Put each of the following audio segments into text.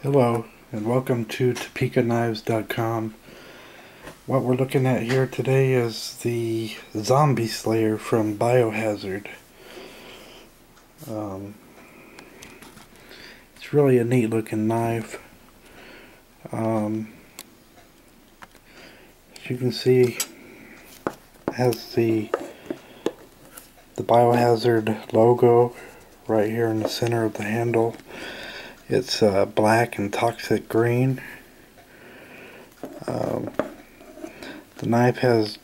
Hello and welcome to TopekaKnives.com. What we're looking at here today is the Zombie Slayer from Biohazard. It's really a neat looking knife. As you can see, it has the Biohazard logo right here in the center of the handle. It's black and toxic green. The knife has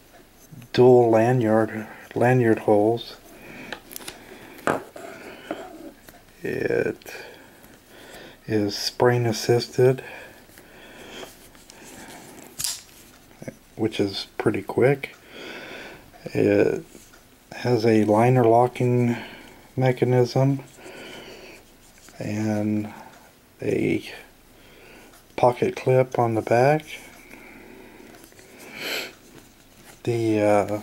dual lanyard holes. It is spring assisted, which is pretty quick. It has a liner locking mechanism and a pocket clip on the back. It's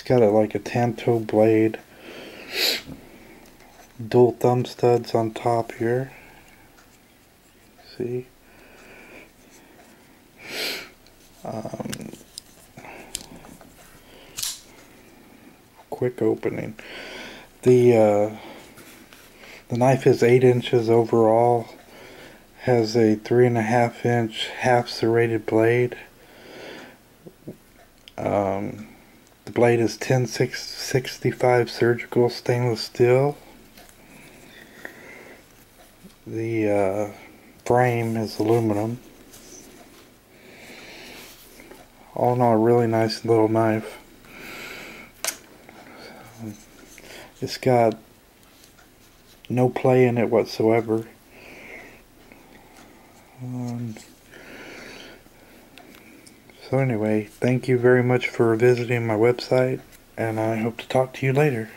got like a tanto blade, dual thumb studs on top here. See? Quick opening. The knife is 8 inches overall, has a 3.5 inch half serrated blade. The blade is 1065 surgical stainless steel. The frame is aluminum. All in all, a really nice little knife. It's got no play in it whatsoever. So anyway, thank you very much for visiting my website, and I hope to talk to you later.